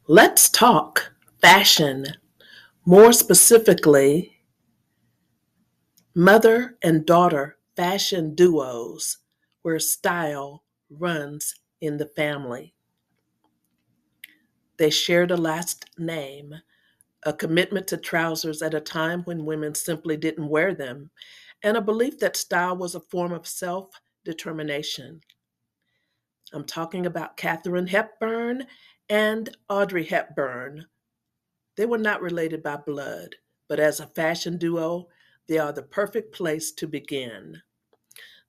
Let's talk fashion, more specifically, mother and daughter fashion duos where style runs in the family. They shared a last name, a commitment to trousers at a time when women simply didn't wear them, and a belief that style was a form of self determination. I'm talking about Katharine Hepburn and Audrey Hepburn. They were not related by blood, but as a fashion duo, they are the perfect place to begin.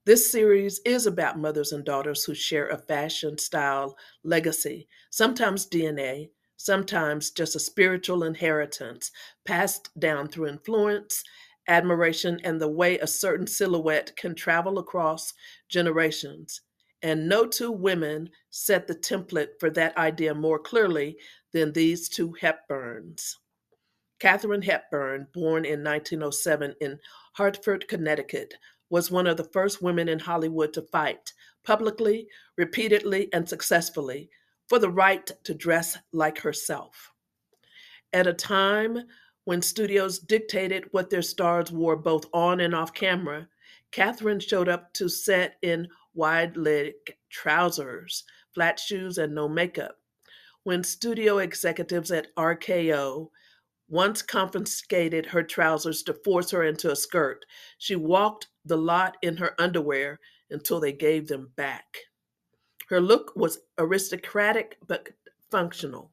This series is about mothers and daughters who share a fashion style legacy, sometimes DNA, sometimes just a spiritual inheritance passed down through influence, admiration, and the way a certain silhouette can travel across generations. And no two women set the template for that idea more clearly than these two Hepburns. Katharine Hepburn, born in 1907 in Hartford, Connecticut, was one of the first women in Hollywood to fight publicly, repeatedly, and successfully for the right to dress like herself. At a time when studios dictated what their stars wore both on and off camera, Katharine showed up to set in wide leg trousers, flat shoes, and no makeup. When studio executives at RKO once confiscated her trousers to force her into a skirt, she walked the lot in her underwear until they gave them back. Her look was aristocratic but functional,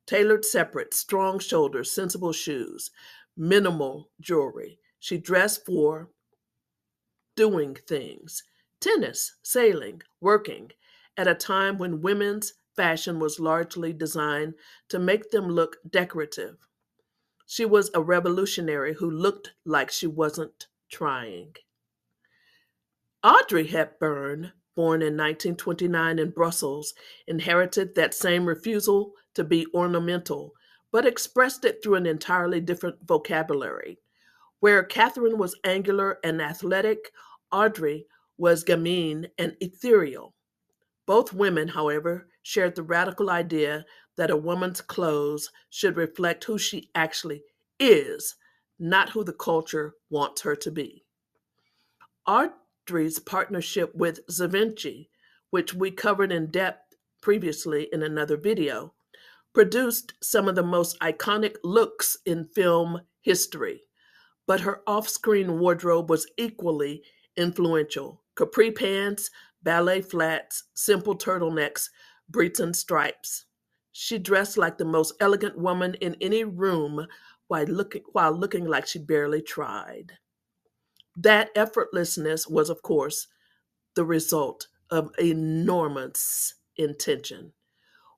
tailored separate, strong shoulders, sensible shoes, minimal jewelry. She dressed for doing things: tennis, sailing, working, at a time when women's fashion was largely designed to make them look decorative. She was a revolutionary who looked like she wasn't trying. Audrey Hepburn, born in 1929 in Brussels, inherited that same refusal to be ornamental, but expressed it through an entirely different vocabulary. Where Catherine was angular and athletic, Audrey was gamine and ethereal. Both women, however, shared the radical idea that a woman's clothes should reflect who she actually is, not who the culture wants her to be. Audrey's partnership with Givenchy, which we covered in depth previously in another video, produced some of the most iconic looks in film history, but her off screen wardrobe was equally influential: capri pants, ballet flats, simple turtlenecks, Breton stripes. She dressed like the most elegant woman in any room while looking like she barely tried. That effortlessness was, of course, the result of enormous intention.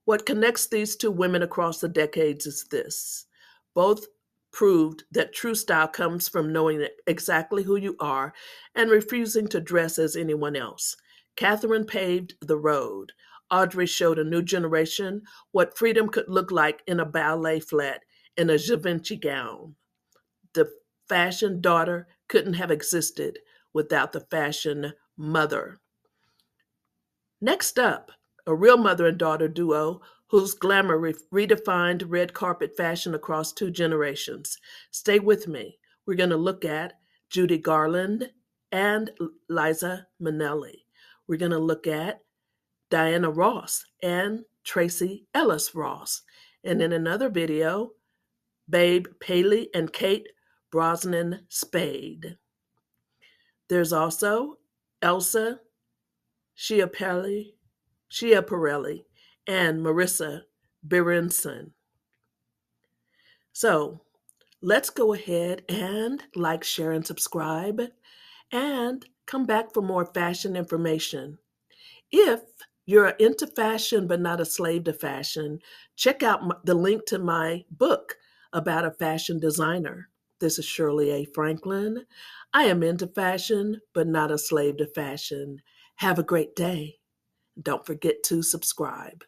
What connects these two women across the decades is this: both proved that true style comes from knowing exactly who you are and refusing to dress as anyone else. Catherine paved the road. Audrey showed a new generation what freedom could look like in a ballet flat and a Givenchy gown. The fashion daughter couldn't have existed without the fashion mother. Next up, a real mother and daughter duo whose glamour redefined red carpet fashion across two generations. Stay with me. We're going to look at Judy Garland and Liza Minnelli. We're going to look at Diana Ross and Tracy Ellis Ross. And in another video, Babe Paley and Kate Brosnan Spade. There's also Elsa Schiaparelli, and Marissa Berenson. So let's go ahead and like, share, and subscribe, and come back for more fashion information. If you're into fashion but not a slave to fashion, check out the link to my book about a fashion designer. This is Shirley A. Franklin. I am into fashion but not a slave to fashion. Have a great day. Don't forget to subscribe.